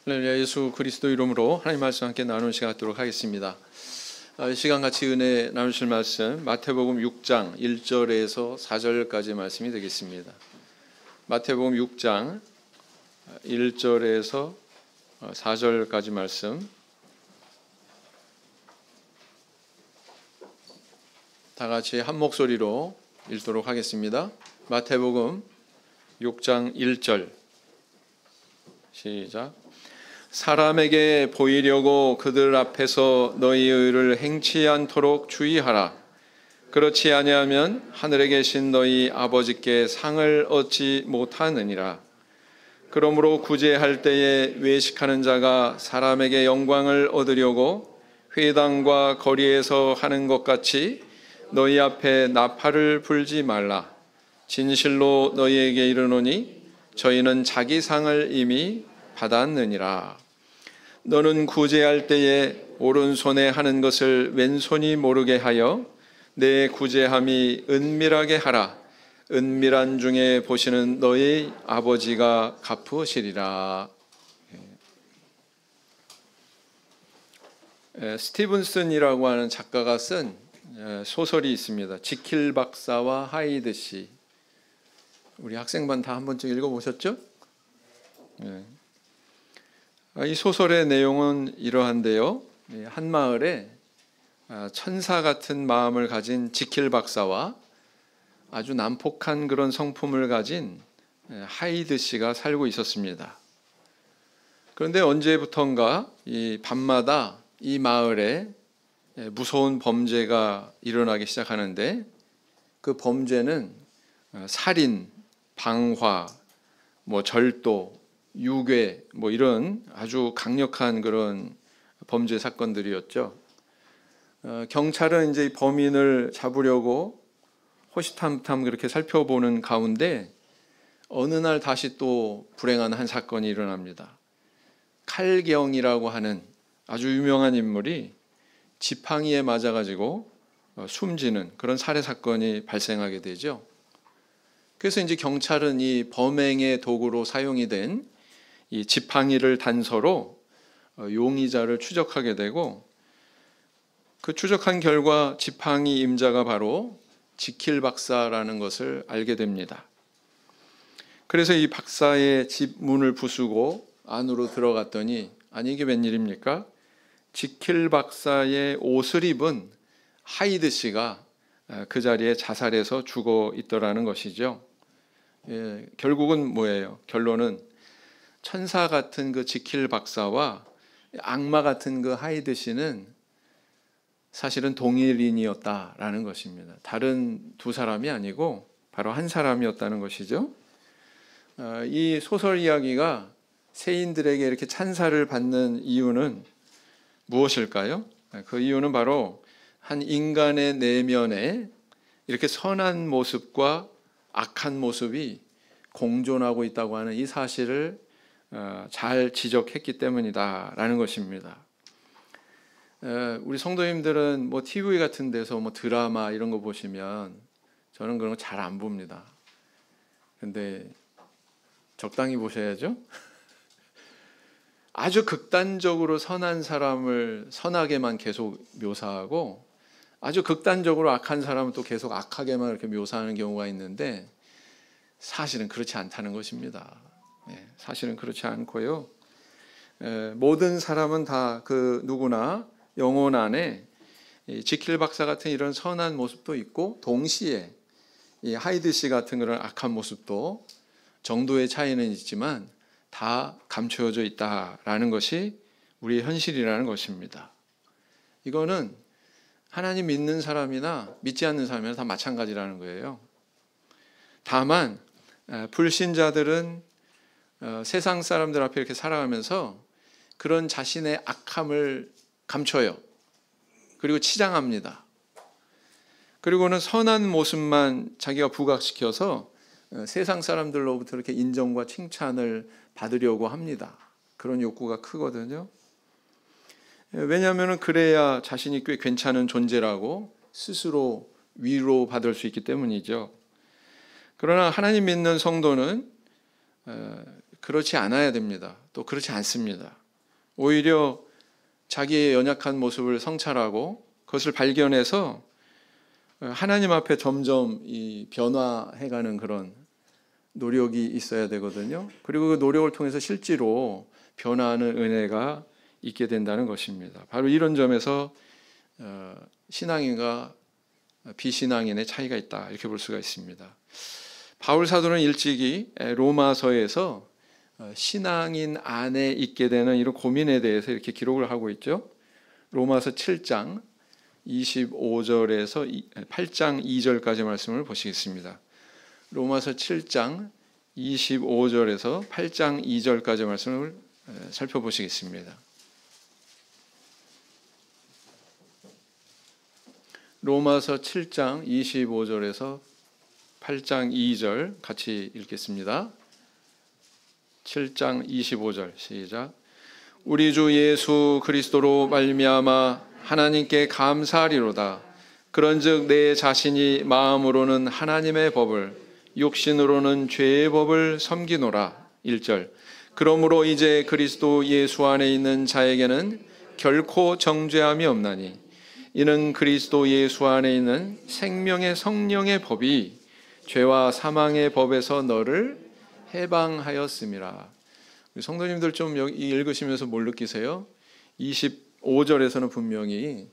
할렐루야. 예수 그리스도 이름으로 하나님 말씀 함께 나누는 시간 갖도록 하겠습니다. 이 시간 같이 은혜 나누실 말씀 마태복음 6장 1절에서 4절까지 말씀이 되겠습니다. 마태복음 6장 1절에서 4절까지 말씀 다 같이 한 목소리로 읽도록 하겠습니다. 마태복음 6장 1절 시작. 사람에게 보이려고 그들 앞에서 너희의 의를 행치 않도록 주의하라. 그렇지 아니하면 하늘에 계신 너희 아버지께 상을 얻지 못하느니라. 그러므로 구제할 때에 외식하는 자가 사람에게 영광을 얻으려고 회당과 거리에서 하는 것 같이 너희 앞에 나팔을 불지 말라. 진실로 너희에게 이르노니 저희는 자기 상을 이미 받았느니라. 너는 구제할 때에 오른손에 하는 것을 왼손이 모르게 하여 내 구제함이 은밀하게 하라. 은밀한 중에 보시는 너희 아버지가 갚으시리라. 스티븐슨이라고 하는 작가가 쓴 소설이 있습니다. 지킬 박사와 하이드 씨. 우리 학생반 다 한 번쯤 읽어보셨죠? 이 소설의 내용은 이러한데요. 한 마을에 천사 같은 마음을 가진 지킬 박사와 아주 난폭한 그런 성품을 가진 하이드 씨가 살고 있었습니다. 그런데 언제부턴가 이 밤마다 이 마을에 무서운 범죄가 일어나기 시작하는데 그 범죄는 살인, 방화, 절도, 유괴 이런 아주 강력한 그런 범죄 사건들이었죠. 경찰은 이제 범인을 잡으려고 호시탐탐 그렇게 살펴보는 가운데 어느 날 다시 또 불행한 한 사건이 일어납니다. 칼경이라고 하는 아주 유명한 인물이 지팡이에 맞아가지고 숨지는 그런 살해 사건이 발생하게 되죠. 그래서 이제 경찰은 이 범행의 도구로 사용이 된 이 지팡이를 단서로 용의자를 추적하게 되고 그 추적한 결과 지팡이 임자가 바로 지킬 박사라는 것을 알게 됩니다. 그래서 이 박사의 집 문을 부수고 안으로 들어갔더니 아니 이게 웬일입니까? 지킬 박사의 옷을 입은 하이드 씨가 그 자리에 자살해서 죽어 있더라는 것이죠. 결국은 뭐예요? 결론은 천사 같은 그 지킬 박사와 악마 같은 그 하이드 씨는 사실은 동일인이었다라는 것입니다. 다른 두 사람이 아니고 바로 한 사람이었다는 것이죠. 이 소설 이야기가 세인들에게 이렇게 찬사를 받는 이유는 무엇일까요? 그 이유는 바로 한 인간의 내면에 이렇게 선한 모습과 악한 모습이 공존하고 있다고 하는 이 사실을 잘 지적했기 때문이다라는 것입니다. 우리 성도님들은 TV 같은 데서 드라마 이런 거 보시면 저는 그런 거 잘 안 봅니다. 근데 적당히 보셔야죠. 아주 극단적으로 선한 사람을 선하게만 계속 묘사하고 아주 극단적으로 악한 사람은 또 계속 악하게만 이렇게 묘사하는 경우가 있는데 사실은 그렇지 않다는 것입니다. 사실은 그렇지 않고요. 모든 사람은 다 그 누구나 영혼 안에 지킬 박사 같은 이런 선한 모습도 있고 동시에 이 하이드 씨 같은 그런 악한 모습도 정도의 차이는 있지만 다 감춰져 있다라는 것이 우리의 현실이라는 것입니다. 이거는 하나님 믿는 사람이나 믿지 않는 사람이나 다 마찬가지라는 거예요. 다만 불신자들은 세상 사람들 앞에 이렇게 살아가면서 그런 자신의 악함을 감춰요. 그리고 치장합니다. 그리고는 선한 모습만 자기가 부각시켜서 세상 사람들로부터 이렇게 인정과 칭찬을 받으려고 합니다. 그런 욕구가 크거든요. 왜냐하면 그래야 자신이 꽤 괜찮은 존재라고 스스로 위로받을 수 있기 때문이죠. 그러나 하나님 믿는 성도는 그렇지 않아야 됩니다. 또 그렇지 않습니다. 오히려 자기의 연약한 모습을 성찰하고 그것을 발견해서 하나님 앞에 점점 변화해가는 그런 노력이 있어야 되거든요. 그리고 그 노력을 통해서 실제로 변화하는 은혜가 있게 된다는 것입니다. 바로 이런 점에서 신앙인과 비신앙인의 차이가 있다, 이렇게 볼 수가 있습니다. 바울 사도는 일찍이 로마서에서 신앙인 안에 있게 되는 이런 고민에 대해서 이렇게 기록을 하고 있죠. 로마서 7장 25절에서 8장 2절까지 말씀을 보시겠습니다. 로마서 7장 25절에서 8장 2절까지 말씀을 살펴보시겠습니다. 로마서 7장 25절에서 8장 2절 같이 읽겠습니다. 7장 25절 시작. 우리 주 예수 그리스도로 말미암아 하나님께 감사하리로다. 그런즉 내 자신이 마음으로는 하나님의 법을, 육신으로는 죄의 법을 섬기노라. 1절. 그러므로 이제 그리스도 예수 안에 있는 자에게는 결코 정죄함이 없나니 이는 그리스도 예수 안에 있는 생명의 성령의 법이 죄와 사망의 법에서 너를 해방하였음이라. 성도님들 좀 여기 읽으시면서 뭘 느끼세요? 25절에서는 분명히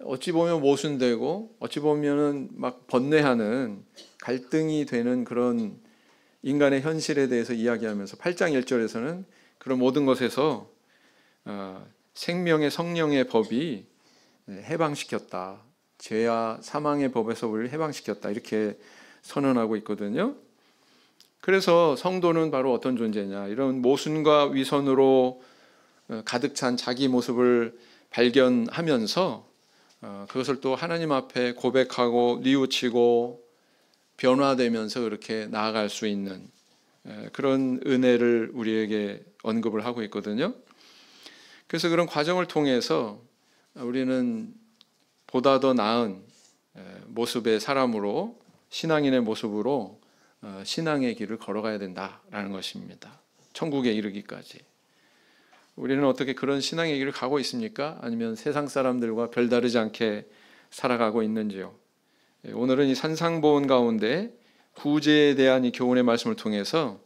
어찌 보면 모순되고 어찌 보면은 막 번뇌하는 갈등이 되는 그런 인간의 현실에 대해서 이야기하면서 8장 1절에서는 그런 모든 것에서 생명의 성령의 법이 해방시켰다. 죄와 사망의 법에서 우리를 해방시켰다. 이렇게 선언하고 있거든요. 그래서 성도는 바로 어떤 존재냐, 이런 모순과 위선으로 가득 찬 자기 모습을 발견하면서 그것을 또 하나님 앞에 고백하고 뉘우치고 변화되면서 그렇게 나아갈 수 있는 그런 은혜를 우리에게 언급을 하고 있거든요. 그래서 그런 과정을 통해서 우리는 보다 더 나은 모습의 사람으로, 신앙인의 모습으로 신앙의 길을 걸어가야 된다라는 것입니다. 천국에 이르기까지. 우리는 어떻게 그런 신앙의 길을 가고 있습니까? 아니면 세상 사람들과 별다르지 않게 살아가고 있는지요? 오늘은 이 산상보훈 가운데 구제에 대한 이 교훈의 말씀을 통해서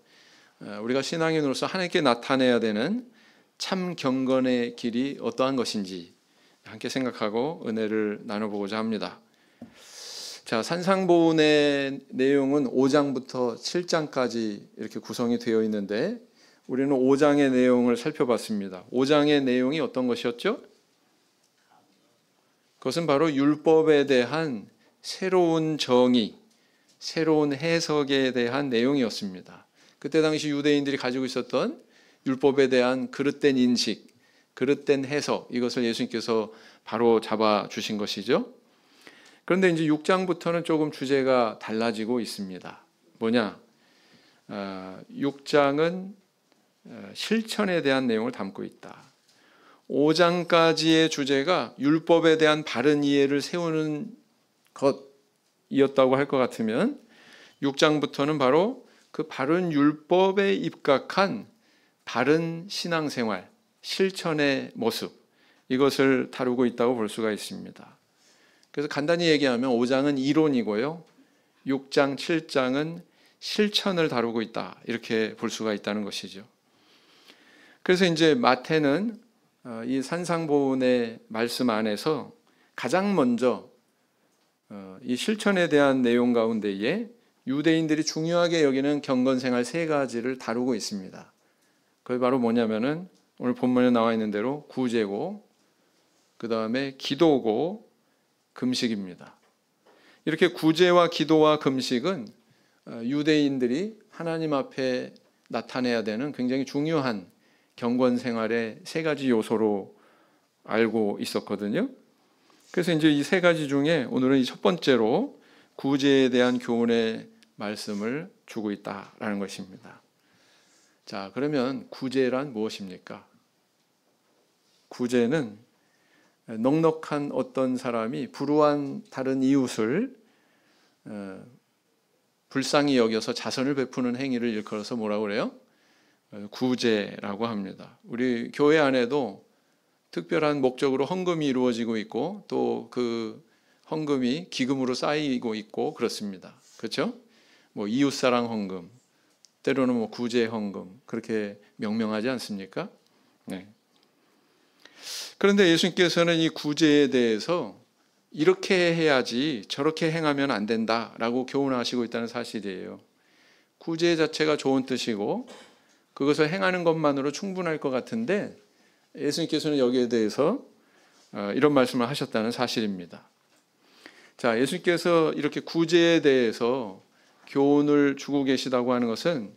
우리가 신앙인으로서 하나님께 나타내야 되는 참 경건의 길이 어떠한 것인지 함께 생각하고 은혜를 나눠보고자 합니다. 자, 산상보훈의 내용은 5장부터 7장까지 이렇게 구성이 되어 있는데 우리는 5장의 내용을 살펴봤습니다. 5장의 내용이 어떤 것이었죠? 그것은 바로 율법에 대한 새로운 정의, 새로운 해석에 대한 내용이었습니다. 그때 당시 유대인들이 가지고 있었던 율법에 대한 그릇된 인식, 그릇된 해석, 이것을 예수님께서 바로 잡아주신 것이죠. 그런데 이제 6장부터는 조금 주제가 달라지고 있습니다. 뭐냐? 6장은 실천에 대한 내용을 담고 있다. 5장까지의 주제가 율법에 대한 바른 이해를 세우는 것이었다고 할 것 같으면 6장부터는 바로 그 바른 율법에 입각한 바른 신앙생활, 실천의 모습, 이것을 다루고 있다고 볼 수가 있습니다. 그래서 간단히 얘기하면 5장은 이론이고요, 6장, 7장은 실천을 다루고 있다, 이렇게 볼 수가 있다는 것이죠. 그래서 이제 마태는 이 산상보훈의 말씀 안에서 가장 먼저 이 실천에 대한 내용 가운데에 유대인들이 중요하게 여기는 경건생활 3가지를 다루고 있습니다. 그게 바로 뭐냐면은 오늘 본문에 나와 있는 대로 구제고, 그 다음에 기도고, 금식입니다. 이렇게 구제와 기도와 금식은 유대인들이 하나님 앞에 나타내야 되는 굉장히 중요한 경건생활의 3가지 요소로 알고 있었거든요. 그래서 이제 이 3가지 중에 오늘은 이 첫 번째로 구제에 대한 교훈의 말씀을 주고 있다라는 것입니다. 자, 그러면 구제란 무엇입니까? 구제는 넉넉한 어떤 사람이 불우한 다른 이웃을 불쌍히 여겨서 자선을 베푸는 행위를 일컬어서 뭐라고 그래요? 구제라고 합니다. 우리 교회 안에도 특별한 목적으로 헌금이 이루어지고 있고 또 그 헌금이 기금으로 쌓이고 있고 그렇습니다. 그렇죠? 뭐 이웃사랑 헌금, 때로는 뭐 구제 헌금 그렇게 명명하지 않습니까? 네. 그런데 예수님께서는 이 구제에 대해서 이렇게 해야지 저렇게 행하면 안 된다라고 교훈하시고 있다는 사실이에요. 구제 자체가 좋은 뜻이고 그것을 행하는 것만으로 충분할 것 같은데 예수님께서는 여기에 대해서 이런 말씀을 하셨다는 사실입니다. 자, 예수님께서 이렇게 구제에 대해서 교훈을 주고 계시다고 하는 것은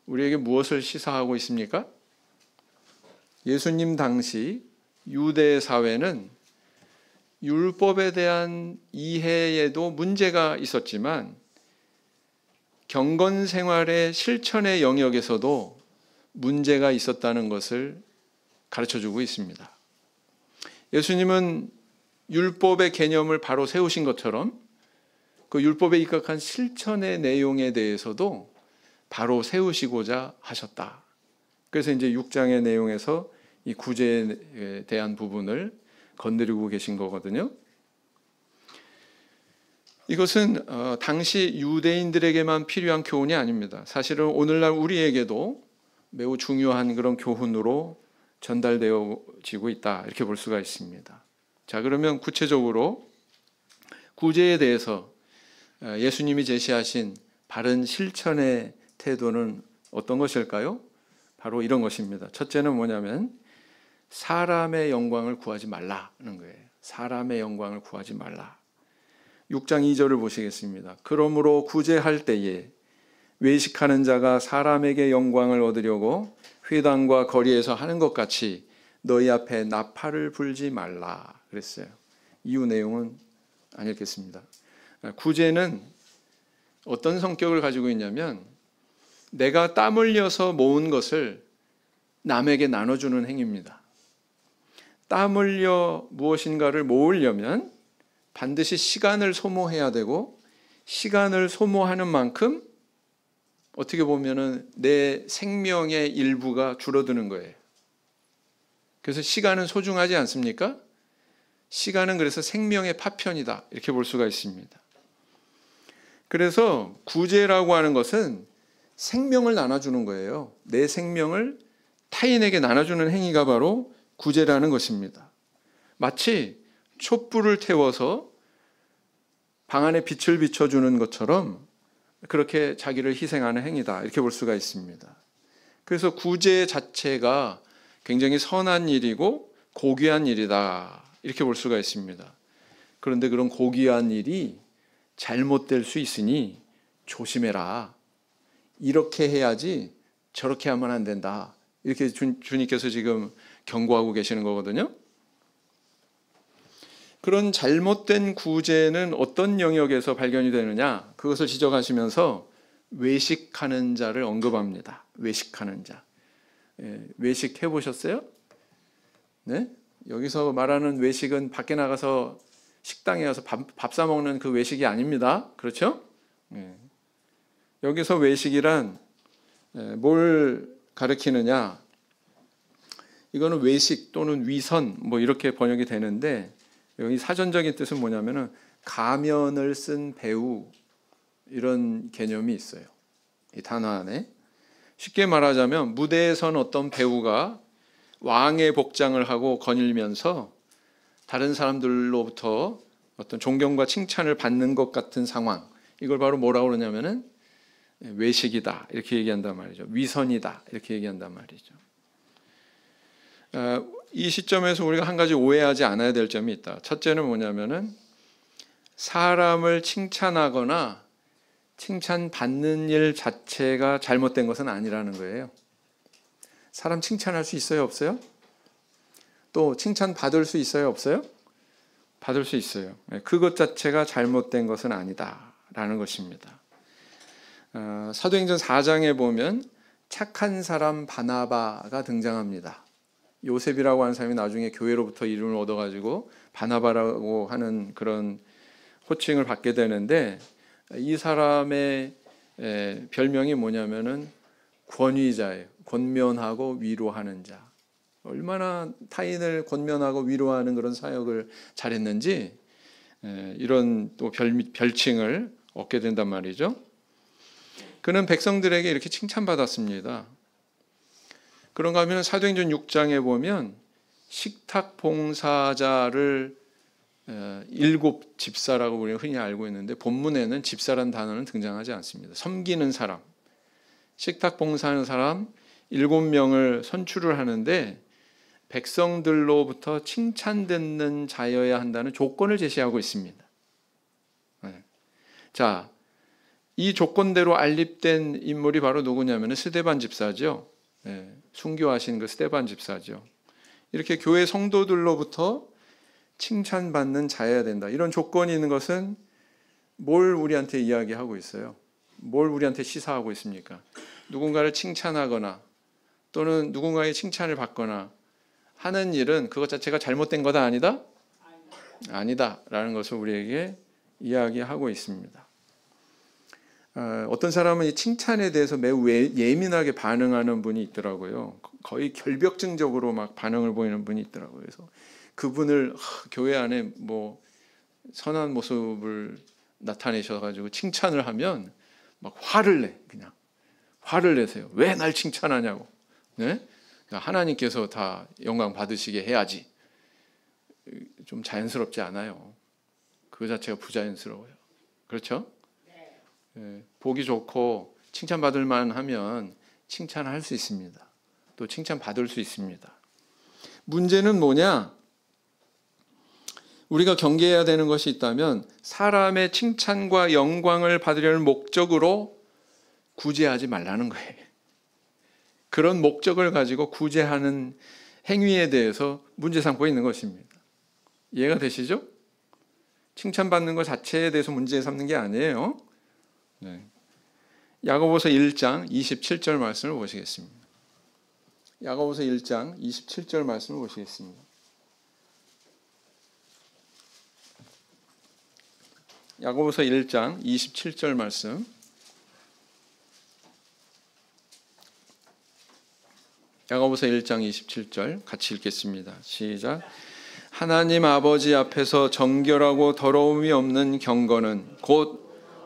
우리에게 무엇을 시사하고 있습니까? 예수님 당시 유대 사회는 율법에 대한 이해에도 문제가 있었지만 경건 생활의 실천의 영역에서도 문제가 있었다는 것을 가르쳐주고 있습니다. 예수님은 율법의 개념을 바로 세우신 것처럼 그 율법에 입각한 실천의 내용에 대해서도 바로 세우시고자 하셨다. 그래서 이제 6장의 내용에서 이 구제에 대한 부분을 건드리고 계신 거거든요. 이것은 당시 유대인들에게만 필요한 교훈이 아닙니다. 사실은 오늘날 우리에게도 매우 중요한 그런 교훈으로 전달되어지고 있다. 이렇게 볼 수가 있습니다. 자, 그러면 구체적으로 구제에 대해서 예수님이 제시하신 바른 실천의 태도는 어떤 것일까요? 바로 이런 것입니다. 첫째는 뭐냐면 사람의 영광을 구하지 말라는 거예요. 사람의 영광을 구하지 말라. 6장 2절을 보시겠습니다. 그러므로 구제할 때에 외식하는 자가 사람에게 영광을 얻으려고 회당과 거리에서 하는 것 같이 너희 앞에 나팔을 불지 말라 그랬어요. 이후 내용은 안 읽겠습니다. 구제는 어떤 성격을 가지고 있냐면 내가 땀 흘려서 모은 것을 남에게 나눠주는 행위입니다. 땀 흘려 무엇인가를 모으려면 반드시 시간을 소모해야 되고 시간을 소모하는 만큼 어떻게 보면은 내 생명의 일부가 줄어드는 거예요. 그래서 시간은 소중하지 않습니까? 시간은 그래서 생명의 파편이다. 이렇게 볼 수가 있습니다. 그래서 구제라고 하는 것은 생명을 나눠주는 거예요. 내 생명을 타인에게 나눠주는 행위가 바로 구제라는 것입니다. 마치 촛불을 태워서 방 안에 빛을 비춰주는 것처럼 그렇게 자기를 희생하는 행위다. 이렇게 볼 수가 있습니다. 그래서 구제 자체가 굉장히 선한 일이고 고귀한 일이다. 이렇게 볼 수가 있습니다. 그런데 그런 고귀한 일이 잘못될 수 있으니 조심해라. 이렇게 해야지 저렇게 하면 안 된다. 이렇게 주님께서 지금 경고하고 계시는 거거든요. 그런 잘못된 구제는 어떤 영역에서 발견이 되느냐? 그것을 지적하시면서 외식하는 자를 언급합니다. 외식하는 자. 외식 해보셨어요? 네? 여기서 말하는 외식은 밖에 나가서 식당에 가서 밥 사 먹는 그 외식이 아닙니다. 그렇죠? 여기서 외식이란 뭘 가리키느냐? 이거는 외식 또는 위선 뭐 이렇게 번역이 되는데 여기 사전적인 뜻은 뭐냐면은 가면을 쓴 배우 이런 개념이 있어요. 이 단어 안에 쉽게 말하자면 무대에 선 어떤 배우가 왕의 복장을 하고 거닐면서 다른 사람들로부터 어떤 존경과 칭찬을 받는 것 같은 상황, 이걸 바로 뭐라고 그러냐면은 외식이다 이렇게 얘기한단 말이죠. 위선이다 이렇게 얘기한단 말이죠. 이 시점에서 우리가 한 가지 오해하지 않아야 될 점이 있다. 첫째는 뭐냐면은 사람을 칭찬하거나 칭찬받는 일 자체가 잘못된 것은 아니라는 거예요. 사람 칭찬할 수 있어요, 없어요? 또 칭찬받을 수 있어요, 없어요? 받을 수 있어요. 그것 자체가 잘못된 것은 아니다라는 것입니다. 사도행전 4장에 보면 착한 사람 바나바가 등장합니다. 요셉이라고 하는 사람이 나중에 교회로부터 이름을 얻어가지고 바나바라고 하는 그런 호칭을 받게 되는데 이 사람의 별명이 뭐냐면은 권위자예요. 권면하고 위로하는 자. 얼마나 타인을 권면하고 위로하는 그런 사역을 잘했는지 이런 또 별칭을 얻게 된단 말이죠. 그는 백성들에게 이렇게 칭찬받았습니다. 그런가 하면 사도행전 6장에 보면 식탁 봉사자를 일곱 집사라고 우리가 흔히 알고 있는데 본문에는 집사라는 단어는 등장하지 않습니다. 섬기는 사람, 식탁 봉사하는 사람 7명을 선출을 하는데 백성들로부터 칭찬듣는 자여야 한다는 조건을 제시하고 있습니다. 자, 이 조건대로 안립된 인물이 바로 누구냐면 스데반 집사죠. 순교하신 그 스데반 집사죠. 이렇게 교회 성도들로부터 칭찬받는 자여야 된다. 이런 조건이 있는 것은 뭘 우리한테 이야기하고 있어요? 뭘 우리한테 시사하고 있습니까? 누군가를 칭찬하거나 또는 누군가의 칭찬을 받거나 하는 일은 그것 자체가 잘못된 거다 아니다? 아니다 라는 것을 우리에게 이야기하고 있습니다. 어떤 사람은 이 칭찬에 대해서 매우 예민하게 반응하는 분이 있더라고요. 거의 결벽증적으로 막 반응을 보이는 분이 있더라고요. 그래서 그분을 교회 안에 뭐 선한 모습을 나타내셔가지고 칭찬을 하면 막 화를 내, 그냥 화를 내세요. 왜 날 칭찬하냐고. 네? 하나님께서 다 영광 받으시게 해야지. 좀 자연스럽지 않아요. 그 자체가 부자연스러워요. 그렇죠? 네. 보기 좋고 칭찬받을 만하면 칭찬할 수 있습니다. 또 칭찬받을 수 있습니다. 문제는 뭐냐? 우리가 경계해야 되는 것이 있다면 사람의 칭찬과 영광을 받으려는 목적으로 구제하지 말라는 거예요. 그런 목적을 가지고 구제하는 행위에 대해서 문제 삼고 있는 것입니다. 이해가 되시죠? 칭찬받는 것 자체에 대해서 문제 삼는 게 아니에요. 네. 야고보서 1장 27절 말씀을 보시겠습니다. 야고보서 1장 27절 말씀을 보시겠습니다. 야고보서 1장 27절 말씀. 야고보서 1장 27절 같이 읽겠습니다. 시작. 하나님 아버지 앞에서 정결하고 더러움이 없는 경건은 곧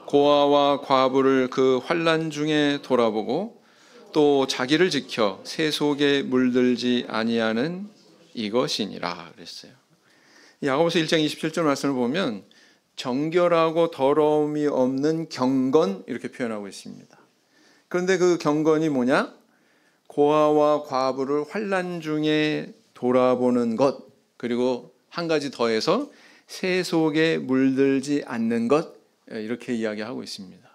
고아와 과부를 그 환난 중에 돌아보고 또 자기를 지켜 새 속에 물들지 아니하는 이것이니라 그랬어요. 야고보서 1장 27절 말씀을 보면 정결하고 더러움이 없는 경건 이렇게 표현하고 있습니다. 그런데 그 경건이 뭐냐? 고아와 과부를 환난 중에 돌아보는 것, 그리고 한 가지 더해서 새 속에 물들지 않는 것, 이렇게 이야기하고 있습니다.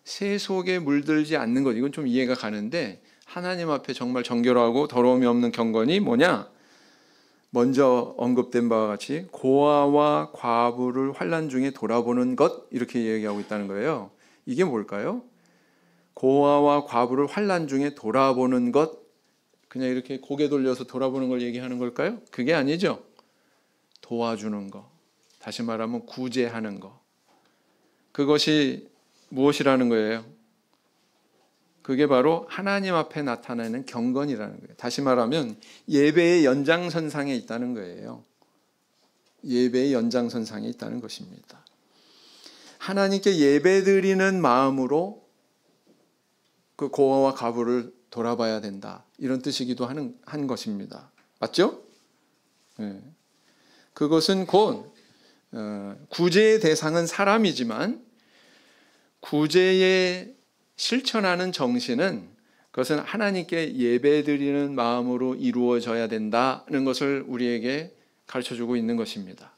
새 속에 물들지 않는 것, 이건 좀 이해가 가는데 하나님 앞에 정말 정결하고 더러움이 없는 경건이 뭐냐? 먼저 언급된 바와 같이 고아와 과부를 환난 중에 돌아보는 것, 이렇게 이야기하고 있다는 거예요. 이게 뭘까요? 고아와 과부를 환난 중에 돌아보는 것, 그냥 이렇게 고개 돌려서 돌아보는 걸 얘기하는 걸까요? 그게 아니죠. 도와주는 거, 다시 말하면 구제하는 거. 그것이 무엇이라는 거예요? 그게 바로 하나님 앞에 나타나는 경건이라는 거예요. 다시 말하면 예배의 연장선상에 있다는 거예요. 예배의 연장선상에 있다는 것입니다. 하나님께 예배드리는 마음으로 그 고아와 과부를 돌아봐야 된다. 이런 뜻이기도 한 것입니다. 맞죠? 네. 그것은 곧 구제의 대상은 사람이지만 구제에 실천하는 정신은 그것은 하나님께 예배드리는 마음으로 이루어져야 된다는 것을 우리에게 가르쳐주고 있는 것입니다.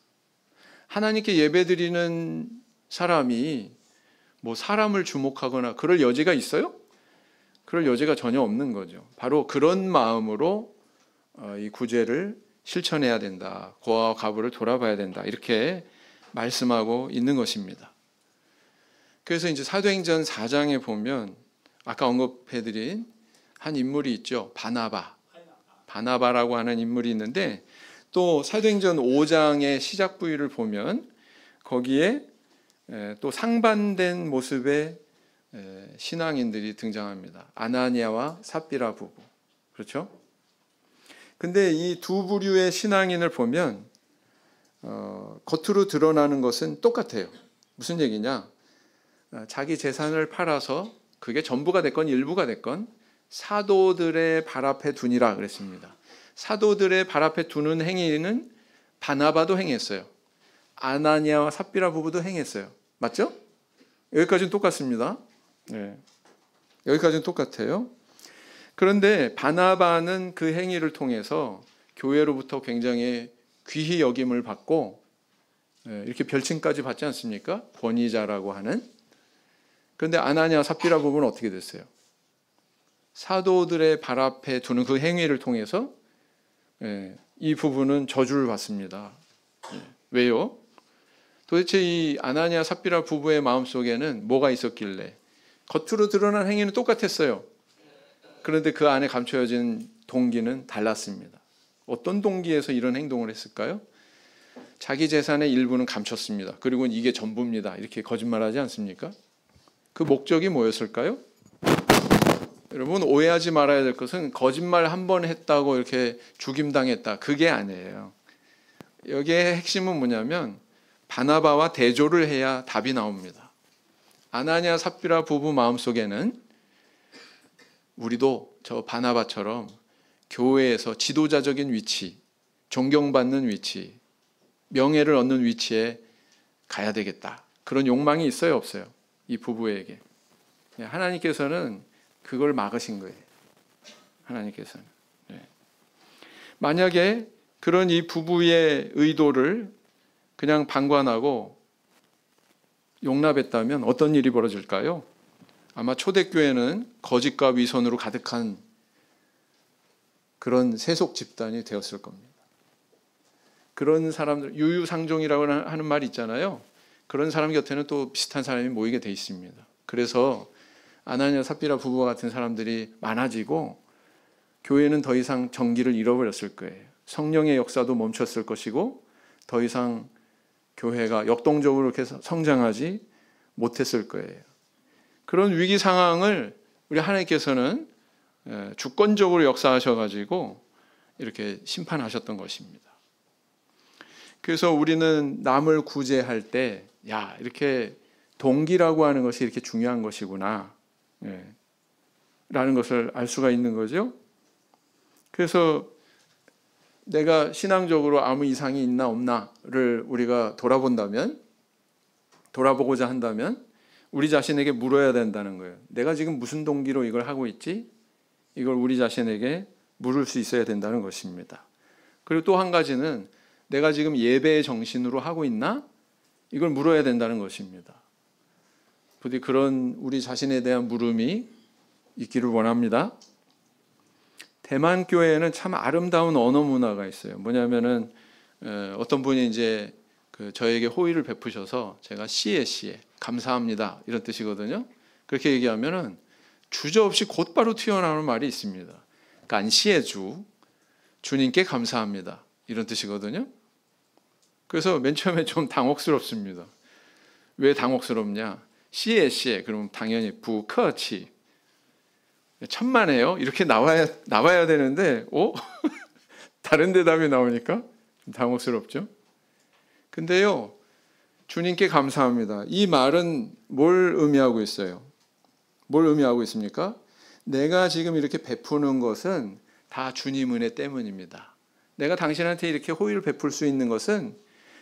하나님께 예배드리는 사람이 뭐 사람을 주목하거나 그럴 여지가 있어요? 그럴 여지가 전혀 없는 거죠. 바로 그런 마음으로 이 구제를 실천해야 된다. 고아와 과부를 돌아봐야 된다. 이렇게 말씀하고 있는 것입니다. 그래서 이제 사도행전 4장에 보면 아까 언급해드린 한 인물이 있죠. 바나바라고 하는 인물이 있는데 또 사도행전 5장의 시작 부위를 보면 거기에 또 상반된 모습의 신앙인들이 등장합니다. 아나니아와 삽비라 부부. 그렇죠? 근데 이 두 부류의 신앙인을 보면 겉으로 드러나는 것은 똑같아요. 무슨 얘기냐? 자기 재산을 팔아서 그게 전부가 됐건 일부가 됐건 사도들의 발 앞에 두니라 그랬습니다. 사도들의 발 앞에 두는 행위는 바나바도 행했어요. 아나니아와 삽비라 부부도 행했어요. 맞죠? 여기까지는 똑같습니다. 네. 여기까지는 똑같아요. 그런데 바나바는 그 행위를 통해서 교회로부터 굉장히 귀히 여김을 받고 이렇게 별칭까지 받지 않습니까? 권위자라고 하는. 그런데 아나니아 삽비라 부부는 어떻게 됐어요? 사도들의 발 앞에 두는 그 행위를 통해서 이 부부는 저주를 받습니다. 왜요? 도대체 이 아나니아 삽비라 부부의 마음속에는 뭐가 있었길래 겉으로 드러난 행위는 똑같았어요. 그런데 그 안에 감춰진 동기는 달랐습니다. 어떤 동기에서 이런 행동을 했을까요? 자기 재산의 일부는 감췄습니다. 그리고 이게 전부입니다. 이렇게 거짓말하지 않습니까? 그 목적이 뭐였을까요? 여러분 오해하지 말아야 될 것은 거짓말 한 번 했다고 이렇게 죽임당했다. 그게 아니에요. 여기에 핵심은 뭐냐면 바나바와 대조를 해야 답이 나옵니다. 아나니아 삽비라 부부 마음속에는 우리도 저 바나바처럼 교회에서 지도자적인 위치, 존경받는 위치, 명예를 얻는 위치에 가야 되겠다. 그런 욕망이 있어요, 없어요? 이 부부에게. 하나님께서는 그걸 막으신 거예요. 하나님께서는. 만약에 그런 이 부부의 의도를 그냥 방관하고 용납했다면 어떤 일이 벌어질까요? 아마 초대교회는 거짓과 위선으로 가득한 그런 세속 집단이 되었을 겁니다. 그런 사람들, 유유상종이라고 하는 말이 있잖아요. 그런 사람 곁에는 또 비슷한 사람이 모이게 돼 있습니다. 그래서 아나니아 삽비라 부부와 같은 사람들이 많아지고 교회는 더 이상 정기를 잃어버렸을 거예요. 성령의 역사도 멈췄을 것이고 더 이상 교회가 역동적으로 이렇게 성장하지 못했을 거예요. 그런 위기 상황을 우리 하나님께서는 주권적으로 역사하셔가지고 이렇게 심판하셨던 것입니다. 그래서 우리는 남을 구제할 때, 이렇게 동기라고 하는 것이 이렇게 중요한 것이구나, 라는 것을 알 수가 있는 거죠. 그래서 내가 신앙적으로 아무 이상이 있나 없나를 우리가 돌아보고자 한다면 우리 자신에게 물어야 된다는 거예요. 내가 지금 무슨 동기로 이걸 하고 있지? 이걸 우리 자신에게 물을 수 있어야 된다는 것입니다. 그리고 또 한 가지는 내가 지금 예배의 정신으로 하고 있나? 이걸 물어야 된다는 것입니다. 부디 그런 우리 자신에 대한 물음이 있기를 원합니다. 대만 교회에는 참 아름다운 언어 문화가 있어요. 뭐냐면은 어떤 분이 이제 저에게 호의를 베푸셔서 제가 시에 감사합니다 이런 뜻이거든요. 그렇게 얘기하면은 주저없이 곧바로 튀어나오는 말이 있습니다. 간시의 주, 주님께 감사합니다 이런 뜻이거든요. 그래서 맨 처음에 좀 당혹스럽습니다. 왜 당혹스럽냐? 시에 그러면 당연히 부커치 천만에요 이렇게 나와야 되는데 다른 대답이 나오니까 좀 당혹스럽죠. 근데요, 주님께 감사합니다. 이 말은 뭘 의미하고 있어요? 뭘 의미하고 있습니까? 내가 지금 이렇게 베푸는 것은 다 주님 은혜 때문입니다. 내가 당신한테 이렇게 호의를 베풀 수 있는 것은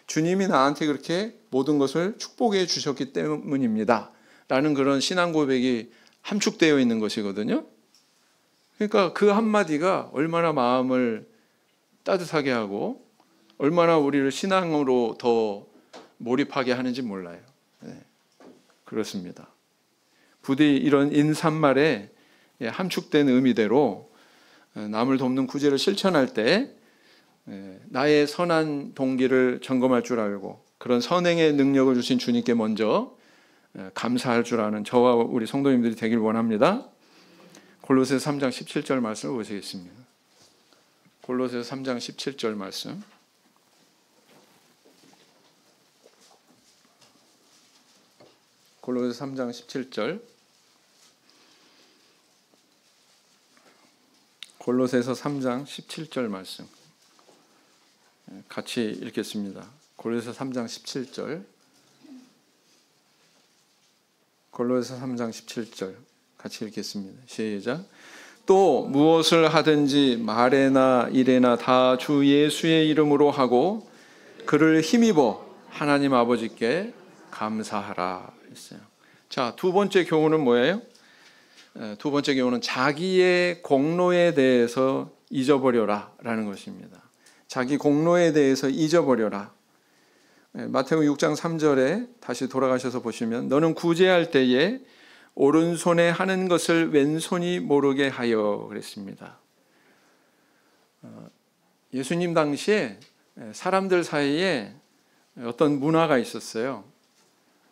주님이 나한테 그렇게 모든 것을 축복해 주셨기 때문입니다. 라는 그런 신앙 고백이 함축되어 있는 것이거든요. 그러니까 그 한마디가 얼마나 마음을 따뜻하게 하고 얼마나 우리를 신앙으로 더 몰입하게 하는지 몰라요. 그렇습니다. 부디 이런 인사말에 함축된 의미대로 남을 돕는 구제를 실천할 때 나의 선한 동기를 점검할 줄 알고 그런 선행의 능력을 주신 주님께 먼저 감사할 줄 아는 저와 우리 성도님들이 되길 원합니다. 골로새서 3장 17절 말씀을 보시겠습니다. 골로새서 3장 17절 말씀. 골로새서 3장 17절 골로새서 3장 17절 말씀 같이 읽겠습니다. 골로새서 3장 17절. 골로새서 3장 17절 같이 읽겠습니다. 시작. 또 무엇을 하든지 말에나 일에나 다 주 예수의 이름으로 하고 그를 힘입어 하나님 아버지께 감사하라 했어요. 자, 두 번째 교훈은 뭐예요? 두 번째 교훈은 자기의 공로에 대해서 잊어버려라 라는 것입니다. 자기 공로에 대해서 잊어버려라. 마태복음 6장 3절에 다시 돌아가셔서 보시면 너는 구제할 때에 오른손에 하는 것을 왼손이 모르게 하여 그랬습니다. 예수님 당시에 사람들 사이에 어떤 문화가 있었어요.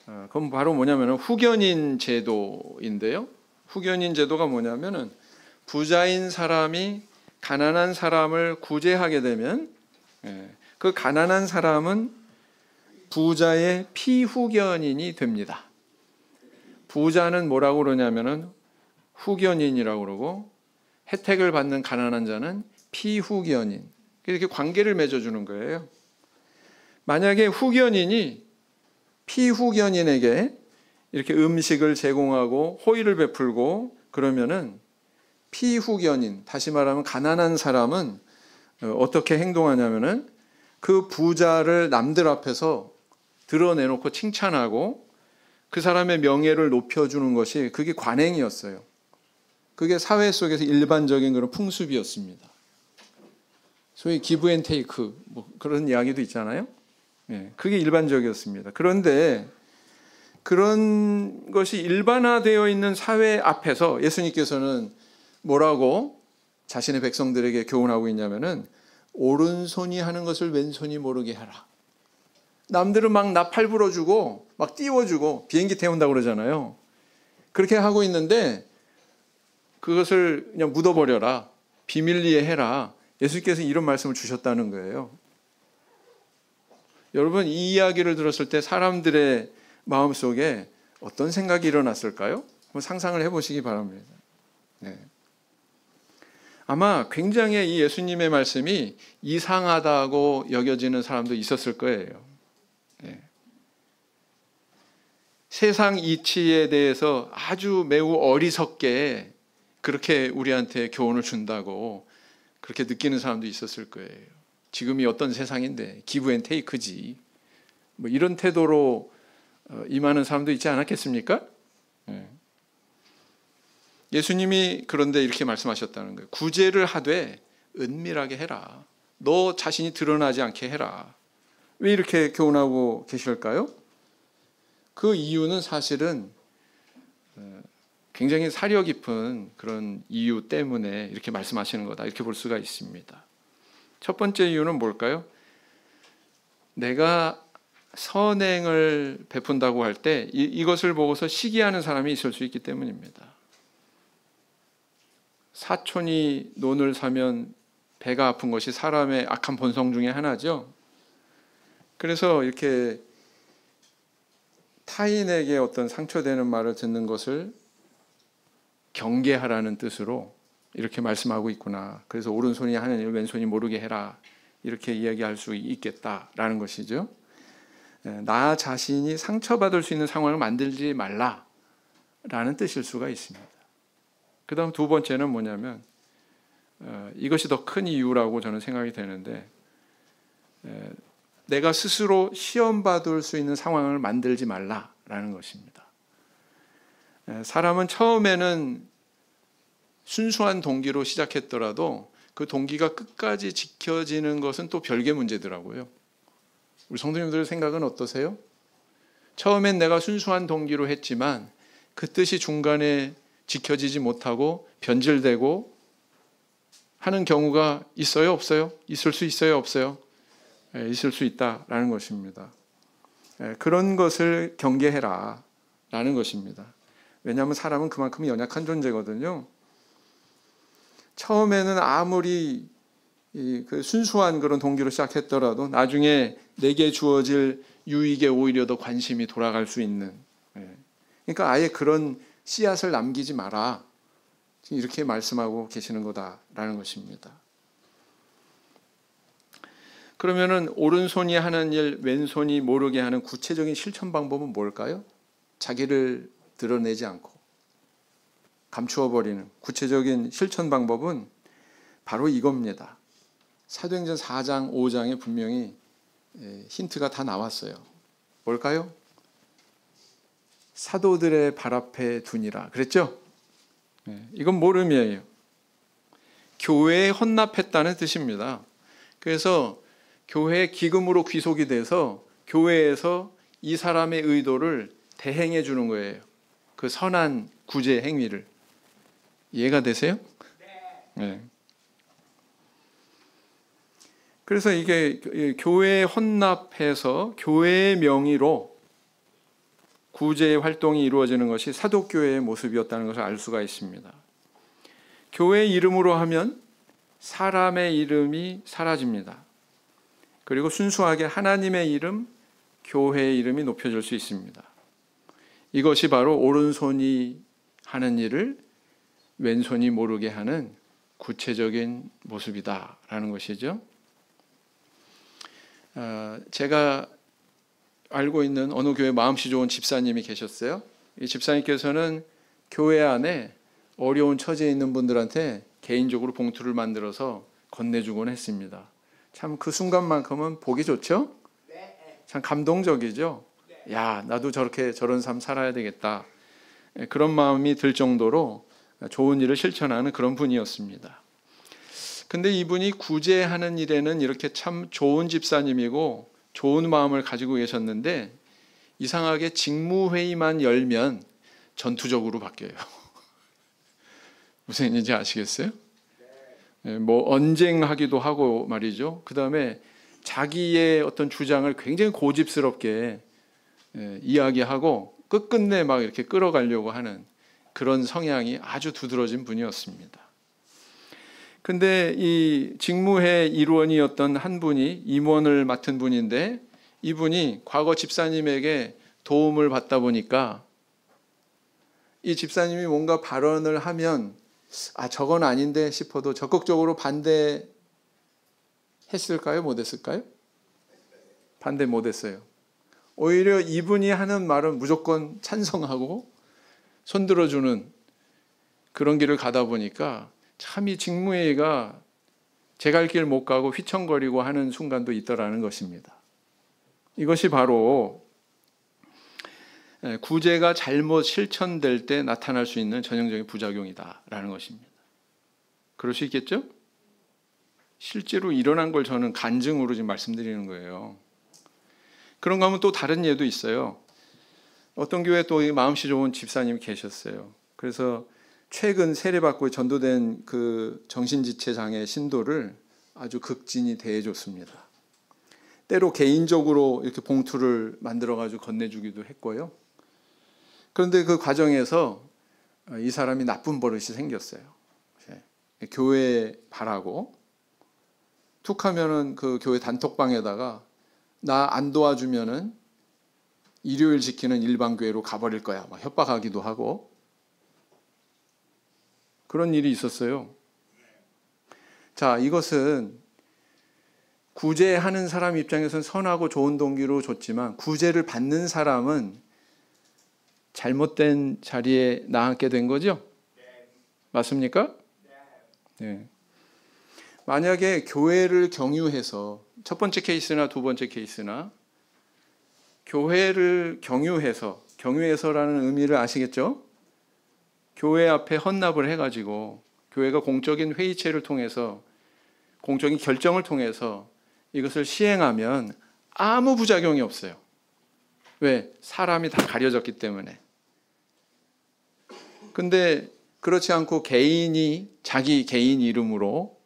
그건 바로 뭐냐면 후견인 제도인데요. 후견인 제도가 뭐냐면은 부자인 사람이 가난한 사람을 구제하게 되면 그 가난한 사람은 부자의 피후견인이 됩니다. 부자는 뭐라고 그러냐면은 후견인이라고 그러고 혜택을 받는 가난한 자는 피후견인. 이렇게 관계를 맺어주는 거예요. 만약에 후견인이 피후견인에게 이렇게 음식을 제공하고 호의를 베풀고 그러면은 피후견인, 다시 말하면 가난한 사람은 어떻게 행동하냐면은 그 부자를 남들 앞에서 드러내놓고 칭찬하고 그 사람의 명예를 높여주는 것이 그게 관행이었어요. 그게 사회 속에서 일반적인 그런 풍습이었습니다. 소위 기브 앤 테이크 뭐 그런 이야기도 있잖아요. 그게 일반적이었습니다. 그런데 그런 것이 일반화되어 있는 사회 앞에서 예수님께서는 뭐라고 자신의 백성들에게 교훈하고 있냐면은 오른손이 하는 것을 왼손이 모르게 하라. 남들은 막 나팔 불어주고 막 띄워주고 비행기 태운다고 그러잖아요. 그렇게 하고 있는데 그것을 그냥 묻어버려라. 비밀리에 해라. 예수님께서 이런 말씀을 주셨다는 거예요. 여러분, 이 이야기를 들었을 때 사람들의 마음속에 어떤 생각이 일어났을까요? 한번 상상을 해보시기 바랍니다. 아마 굉장히 이 예수님의 말씀이 이상하다고 여겨지는 사람도 있었을 거예요. 세상 이치에 대해서 아주 매우 어리석게 그렇게 우리한테 교훈을 준다고 그렇게 느끼는 사람도 있었을 거예요. 지금이 어떤 세상인데 기브 앤 테이크지. 뭐 이런 태도로 임하는 사람도 있지 않았겠습니까? 예수님이 그런데 이렇게 말씀하셨다는 거예요. 구제를 하되 은밀하게 해라. 너 자신이 드러나지 않게 해라. 왜 이렇게 교훈하고 계실까요? 그 이유는 사실은 굉장히 사려 깊은 그런 이유 때문에 이렇게 말씀하시는 거다. 이렇게 볼 수가 있습니다. 첫 번째 이유는 뭘까요? 내가 선행을 베푼다고 할 때 이것을 보고서 시기하는 사람이 있을 수 있기 때문입니다. 사촌이 논을 사면 배가 아픈 것이 사람의 악한 본성 중에 하나죠. 그래서 이렇게 타인에게 어떤 상처되는 말을 듣는 것을 경계하라는 뜻으로 이렇게 말씀하고 있구나. 그래서 오른손이 하는 일 왼손이 모르게 해라. 이렇게 이야기할 수 있겠다라는 것이죠. 나 자신이 상처받을 수 있는 상황을 만들지 말라라는 뜻일 수가 있습니다. 그 다음 두 번째는 뭐냐면 이것이 더 큰 이유라고 저는 생각이 되는데 내가 스스로 시험받을 수 있는 상황을 만들지 말라라는 것입니다. 사람은 처음에는 순수한 동기로 시작했더라도 그 동기가 끝까지 지켜지는 것은 또 별개 문제더라고요. 우리 성도님들의 생각은 어떠세요? 처음엔 내가 순수한 동기로 했지만 그 뜻이 중간에 지켜지지 못하고 변질되고 하는 경우가 있어요? 없어요? 있을 수 있어요? 없어요? 있을 수 있다라는 것입니다. 그런 것을 경계해라 라는 것입니다. 왜냐하면 사람은 그만큼 연약한 존재거든요. 처음에는 아무리 그 순수한 그런 동기로 시작했더라도 나중에 내게 주어질 유익에 오히려 더 관심이 돌아갈 수 있는. 그러니까 아예 그런 씨앗을 남기지 마라 지금 이렇게 말씀하고 계시는 거다라는 것입니다. 그러면은 오른손이 하는 일, 왼손이 모르게 하는 구체적인 실천 방법은 뭘까요? 자기를 드러내지 않고 감추어 버리는 구체적인 실천 방법은 바로 이겁니다. 사도행전 4장, 5장에 분명히 힌트가 다 나왔어요. 뭘까요? 사도들의 발 앞에 두니라 그랬죠? 이건 뭘 의미해요? 교회에 헌납했다는 뜻입니다. 그래서 교회 기금으로 귀속이 돼서 교회에서 이 사람의 의도를 대행해 주는 거예요. 그 선한 구제 행위를. 이해가 되세요? 네. 그래서 이게 교회에 헌납해서 교회의 명의로 구제 활동이 이루어지는 것이 사도교회의 모습이었다는 것을 알 수가 있습니다. 교회 이름으로 하면 사람의 이름이 사라집니다. 그리고 순수하게 하나님의 이름, 교회의 이름이 높여질 수 있습니다. 이것이 바로 오른손이 하는 일을 왼손이 모르게 하는 구체적인 모습이다라는 것이죠. 제가 알고 있는 어느 교회 마음씨 좋은 집사님이 계셨어요. 이 집사님께서는 교회 안에 어려운 처지에 있는 분들한테 개인적으로 봉투를 만들어서 건네주곤 했습니다. 참 그 순간만큼은 보기 좋죠? 참 감동적이죠? 야, 나도 저런 삶 살아야 되겠다. 그런 마음이 들 정도로 좋은 일을 실천하는 그런 분이었습니다. 근데 이분이 구제하는 일에는 이렇게 참 좋은 집사님이고 좋은 마음을 가지고 계셨는데 이상하게 직무회의만 열면 전투적으로 바뀌어요. 무슨 얘기인지 아시겠어요? 뭐 언쟁하기도 하고 말이죠. 그 다음에 자기의 어떤 주장을 굉장히 고집스럽게 이야기하고 끝끝내 막 이렇게 끌어가려고 하는 그런 성향이 아주 두드러진 분이었습니다. 근데 이 직무회 일원이었던 한 분이 임원을 맡은 분인데 이분이 과거 집사님에게 도움을 받다 보니까 이 집사님이 뭔가 발언을 하면 저건 아닌데 싶어도 적극적으로 반대했을까요? 못했을까요? 반대 못했어요. 오히려 이분이 하는 말은 무조건 찬성하고 손들어주는 그런 길을 가다 보니까 참 이 직무회의가 제 갈 길 못 가고 휘청거리고 하는 순간도 있더라는 것입니다. 이것이 바로 구제가 잘못 실천될 때 나타날 수 있는 전형적인 부작용이다라는 것입니다. 그럴 수 있겠죠? 실제로 일어난 걸 저는 간증으로 지금 말씀드리는 거예요. 그런가 하면 또 다른 예도 있어요. 어떤 교회에 또 마음씨 좋은 집사님이 계셨어요. 그래서 최근 세례받고 전도된 그 정신지체 장애 신도를 아주 극진히 대해줬습니다. 때로 개인적으로 이렇게 봉투를 만들어가지고 건네주기도 했고요. 그런데 그 과정에서 이 사람이 나쁜 버릇이 생겼어요. 교회에 바라고 툭 하면은 그 교회 단톡방에다가 나 안 도와주면은 일요일 지키는 일반교회로 가버릴 거야 막 협박하기도 하고 그런 일이 있었어요. 자, 이것은 구제하는 사람 입장에서는 선하고 좋은 동기로 줬지만 구제를 받는 사람은 잘못된 자리에 나앉게 된 거죠? 맞습니까? 네. 만약에 교회를 경유해서 첫 번째 케이스나 두 번째 케이스나 교회를 경유해서라는 의미를 아시겠죠? 교회 앞에 헌납을 해가지고 교회가 공적인 회의체를 통해서 공적인 결정을 통해서 이것을 시행하면 아무 부작용이 없어요. 왜? 사람이 다 가려졌기 때문에. 근데 그렇지 않고 자기 개인 이름으로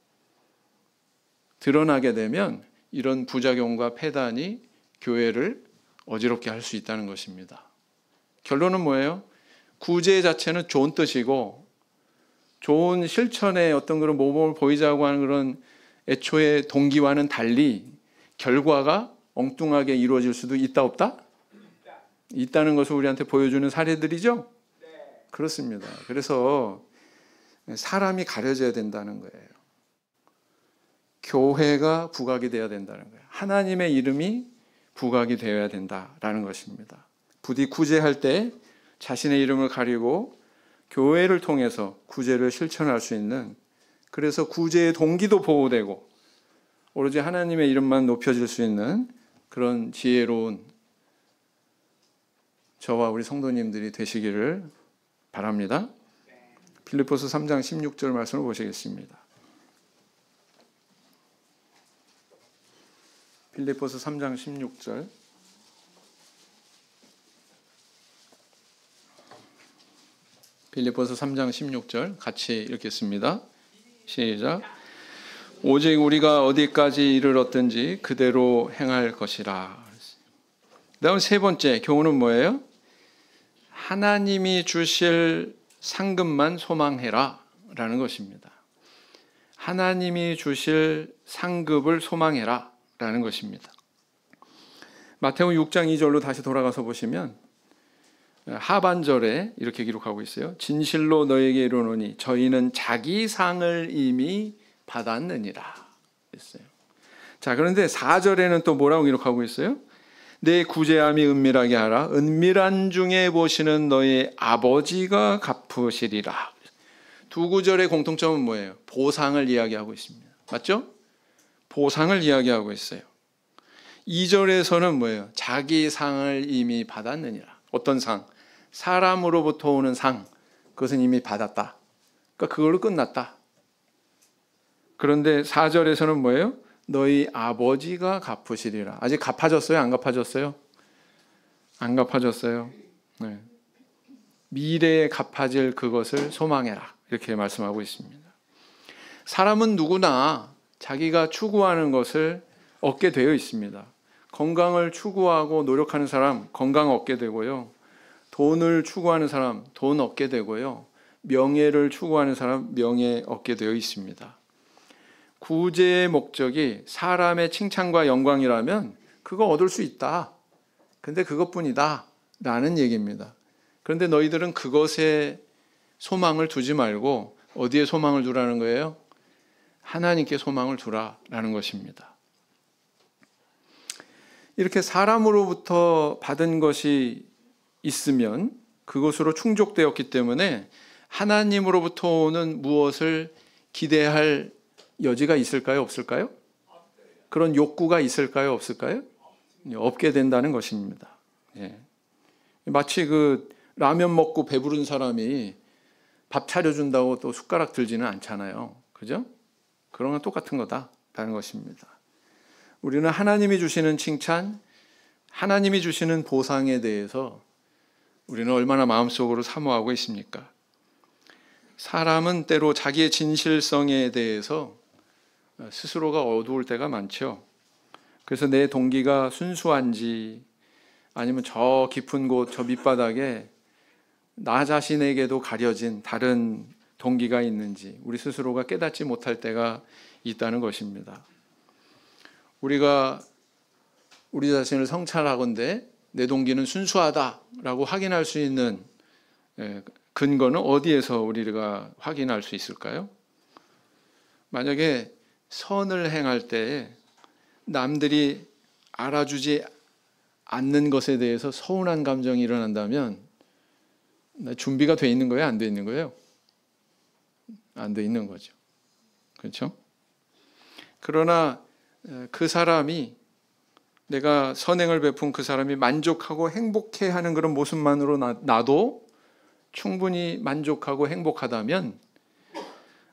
드러나게 되면 이런 부작용과 폐단이 교회를 어지럽게 할 수 있다는 것입니다. 결론은 뭐예요? 구제 자체는 좋은 뜻이고 좋은 실천의 어떤 그런 모범을 보이자고 하는 그런 애초의 동기와는 달리 결과가 엉뚱하게 이루어질 수도 있다 없다? 있다는 것을 우리한테 보여주는 사례들이죠? 그렇습니다. 그래서 사람이 가려져야 된다는 거예요. 교회가 부각이 되어야 된다는 거예요. 하나님의 이름이 부각이 되어야 된다라는 것입니다. 부디 구제할 때 자신의 이름을 가리고 교회를 통해서 구제를 실천할 수 있는, 그래서 구제의 동기도 보호되고 오로지 하나님의 이름만 높여질 수 있는 그런 지혜로운 저와 우리 성도님들이 되시기를 바랍니다. 빌립보서 3장 16절 말씀을 보시겠습니다. 빌립보서 3장 16절. 빌립보서 3장 16절 같이 읽겠습니다. 시작. 오직 우리가 어디까지 이르렀든지 그대로 행할 것이라. 다음 세 번째 교훈은 뭐예요? 하나님이 주실 상급만 소망해라 라는 것입니다. 하나님이 주실 상급을 소망해라 라는 것입니다. 마태복음 6장 2절로 다시 돌아가서 보시면 하반절에 이렇게 기록하고 있어요. 진실로 너에게 이르노니 저희는 자기 상을 이미 받았느니라 했어요. 자, 그런데 4절에는 또 뭐라고 기록하고 있어요? 내 구제함이 은밀하게 하라. 은밀한 중에 보시는 너의 아버지가 갚으시리라. 두 구절의 공통점은 뭐예요? 보상을 이야기하고 있습니다. 맞죠? 보상을 이야기하고 있어요. 2절에서는 뭐예요? 자기 상을 이미 받았느니라. 어떤 상? 사람으로부터 오는 상. 그것은 이미 받았다. 그러니까 그걸로 끝났다. 그런데 4절에서는 뭐예요? 너희 아버지가 갚으시리라. 아직 갚아졌어요? 안 갚아졌어요? 안 갚아졌어요. 네. 미래에 갚아질 그것을 소망해라. 이렇게 말씀하고 있습니다. 사람은 누구나 자기가 추구하는 것을 얻게 되어 있습니다. 건강을 추구하고 노력하는 사람 건강 얻게 되고요. 돈을 추구하는 사람 돈 얻게 되고요. 명예를 추구하는 사람 명예 얻게 되어 있습니다. 구제의 목적이 사람의 칭찬과 영광이라면 그거 얻을 수 있다. 근데 그것뿐이다 라는 얘기입니다. 그런데 너희들은 그것에 소망을 두지 말고 어디에 소망을 두라는 거예요? 하나님께 소망을 두라라는 것입니다. 이렇게 사람으로부터 받은 것이 있으면 그것으로 충족되었기 때문에 하나님으로부터 오는 무엇을 기대할 여지가 있을까요? 없을까요? 그런 욕구가 있을까요? 없을까요? 없게 된다는 것입니다. 예. 마치 그 라면 먹고 배부른 사람이 밥 차려준다고 또 숟가락 들지는 않잖아요. 그죠? 그런 건 똑같은 거다라는 것입니다. 우리는 하나님이 주시는 칭찬, 하나님이 주시는 보상에 대해서 우리는 얼마나 마음속으로 사모하고 있습니까? 사람은 때로 자기의 진실성에 대해서 스스로가 어두울 때가 많죠. 그래서 내 동기가 순수한지 아니면 저 깊은 곳, 저 밑바닥에 나 자신에게도 가려진 다른 동기가 있는지 우리 스스로가 깨닫지 못할 때가 있다는 것입니다. 우리가 우리 자신을 성찰하건대 내 동기는 순수하다라고 확인할 수 있는 근거는 어디에서 우리가 확인할 수 있을까요? 만약에 선을 행할 때 남들이 알아주지 않는 것에 대해서 서운한 감정이 일어난다면 준비가 돼 있는 거예요? 안 돼 있는 거예요? 안 돼 있는 거죠. 그렇죠? 그러나 그 사람이 내가 선행을 베푼 그 사람이 만족하고 행복해하는 그런 모습만으로 나도 충분히 만족하고 행복하다면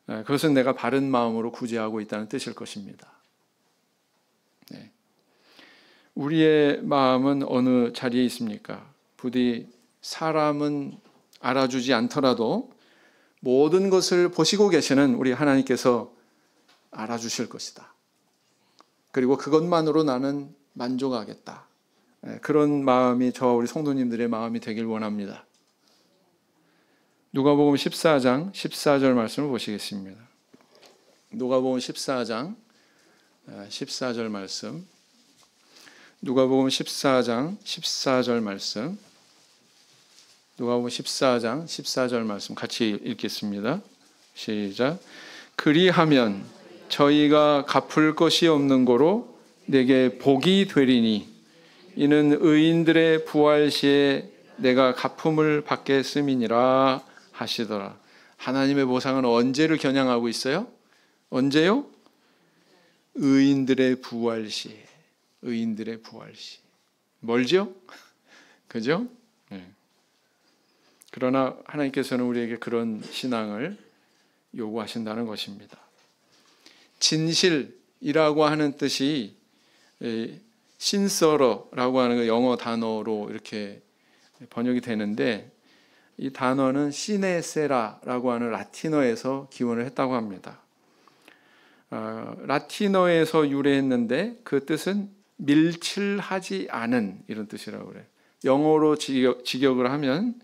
그것은 내가 바른 마음으로 구제하고 있다는 뜻일 것입니다. 네. 우리의 마음은 어느 자리에 있습니까? 부디 사람은 알아주지 않더라도 모든 것을 보시고 계시는 우리 하나님께서 알아주실 것이다. 그리고 그것만으로 나는 만족하겠다. 그런 마음이 저와 우리 성도님들의 마음이 되길 원합니다. 누가복음 14장 14절 말씀을 보시겠습니다. 누가복음 14장 14절 말씀. 누가복음 14장 14절 말씀. 누가복음 14장 14절 말씀 같이 읽겠습니다. 시작. 그리하면 저희가 갚을 것이 없는 고로 내게 복이 되리니 이는 의인들의 부활 시에 내가 갚음을 받겠음이니라 하시더라. 하나님의 보상은 언제를 겨냥하고 있어요? 언제요? 의인들의 부활 시에. 의인들의 부활 시. 멀죠? 그죠? 네. 그러나 하나님께서는 우리에게 그런 신앙을 요구하신다는 것입니다. 진실이라고 하는 뜻이 신서러라고 하는 영어 단어로 이렇게 번역이 되는데, 이 단어는 시네세라라고 하는 라틴어에서 기원을 했다고 합니다. 라틴어에서 유래했는데 그 뜻은 밀칠하지 않은, 이런 뜻이라고 그래요. 영어로 직역을 하면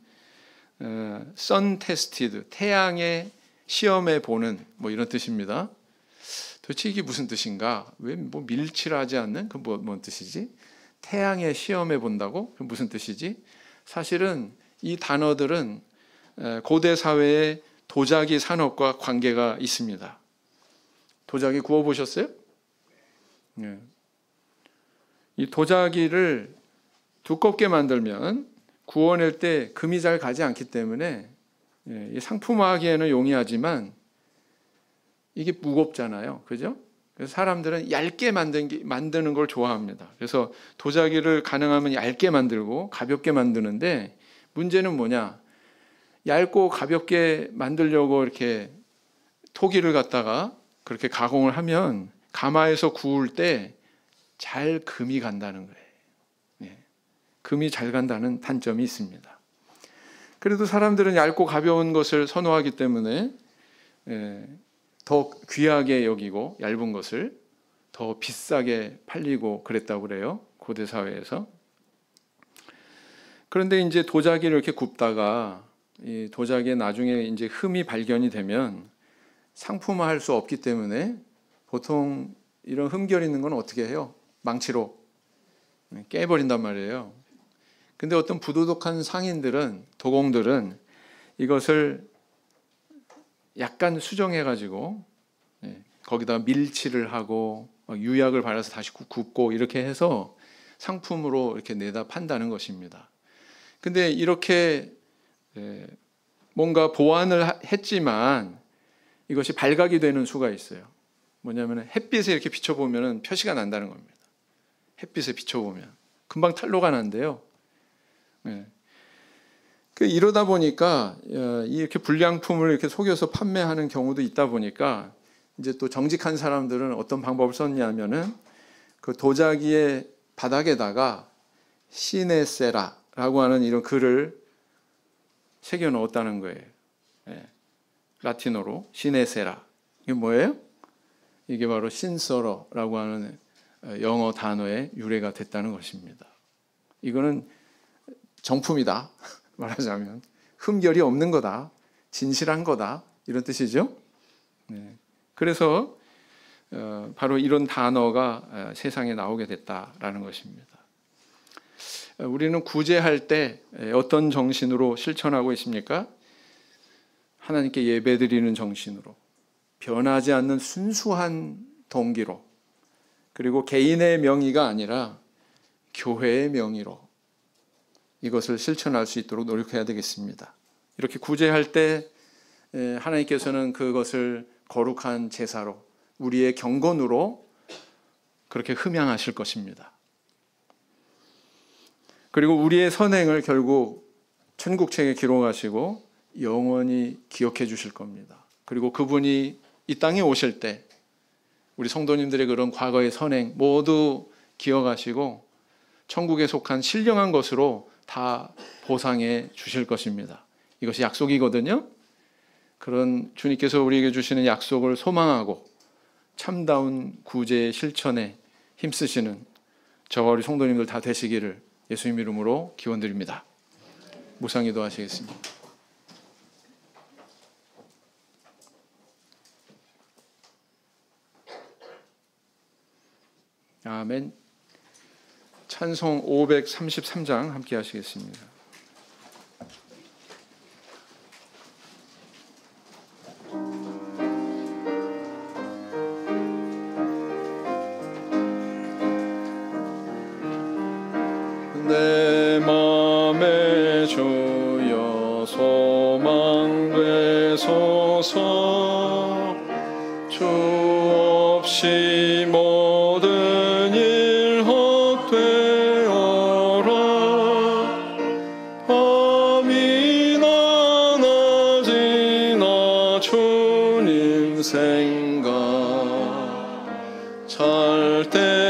sun tested, 태양의 시험해 보는 뭐 이런 뜻입니다. 도대체 이게 무슨 뜻인가? 왜 뭐 밀칠하지 않는? 그 뭔 뜻이지? 태양의 시험해 본다고? 그 무슨 뜻이지? 사실은 이 단어들은 고대 사회의 도자기 산업과 관계가 있습니다. 도자기 구워 보셨어요? 네. 이 도자기를 두껍게 만들면 구워낼 때 금이 잘 가지 않기 때문에 상품화하기에는 용이하지만 이게 무겁잖아요. 그죠? 그래서 사람들은 얇게 만드는 걸 좋아합니다. 그래서 도자기를 가능하면 얇게 만들고 가볍게 만드는데, 문제는 뭐냐? 얇고 가볍게 만들려고 이렇게 토기를 갖다가 그렇게 가공을 하면 가마에서 구울 때 잘 금이 간다는 거예요. 네. 금이 잘 간다는 단점이 있습니다. 그래도 사람들은 얇고 가벼운 것을 선호하기 때문에 더 귀하게 여기고 얇은 것을 더 비싸게 팔리고 그랬다고 그래요. 고대 사회에서. 그런데 이제 도자기를 이렇게 굽다가 이 도자기에 나중에 이제 흠이 발견이 되면 상품화할 수 없기 때문에 보통 이런 흠결 있는 건 어떻게 해요? 망치로 깨버린단 말이에요. 근데 어떤 부도덕한 상인들은, 도공들은 이것을 약간 수정해가지고 거기다 밀칠을 하고 유약을 발라서 다시 굽고 이렇게 해서 상품으로 이렇게 내다 판다는 것입니다. 근데 이렇게 뭔가 보완을 했지만 이것이 발각이 되는 수가 있어요. 뭐냐면 햇빛에 이렇게 비춰보면 표시가 난다는 겁니다. 햇빛에 비춰보면 금방 탄로가 난대요. 이러다 보니까 이렇게 불량품을 이렇게 속여서 판매하는 경우도 있다 보니까 이제 또 정직한 사람들은 어떤 방법을 썼냐면은 그 도자기의 바닥에다가 시네세라라고 하는 이런 글을 새겨 넣었다는 거예요. 라틴어로 시네세라. 이게 뭐예요? 이게 바로 신서러라고 하는 영어 단어의 유래가 됐다는 것입니다. 이거는 정품이다. 말하자면 흠결이 없는 거다. 진실한 거다. 이런 뜻이죠. 그래서 바로 이런 단어가 세상에 나오게 됐다라는 것입니다. 우리는 구제할 때 어떤 정신으로 실천하고 있습니까? 하나님께 예배드리는 정신으로, 변하지 않는 순수한 동기로, 그리고 개인의 명의가 아니라 교회의 명의로 이것을 실천할 수 있도록 노력해야 되겠습니다. 이렇게 구제할 때 하나님께서는 그것을 거룩한 제사로, 우리의 경건으로 그렇게 흠양하실 것입니다. 그리고 우리의 선행을 결국 천국책에 기록하시고 영원히 기억해 주실 겁니다. 그리고 그분이 이 땅에 오실 때 우리 성도님들의 그런 과거의 선행 모두 기억하시고 천국에 속한 신령한 것으로 다 보상해 주실 것입니다. 이것이 약속이거든요. 그런 주님께서 우리에게 주시는 약속을 소망하고 참다운 구제의 실천에 힘쓰시는 저와 우리 성도님들 다 되시기를 예수님 이름으로 기원드립니다. 묵상기도 하시겠습니다. 아멘. 찬송 533장 함께 하시겠습니다. 주여 소망 되소서. 주 없이 모든 일 헛되어라. 밤이나 낮이나 주님 생각 잘 때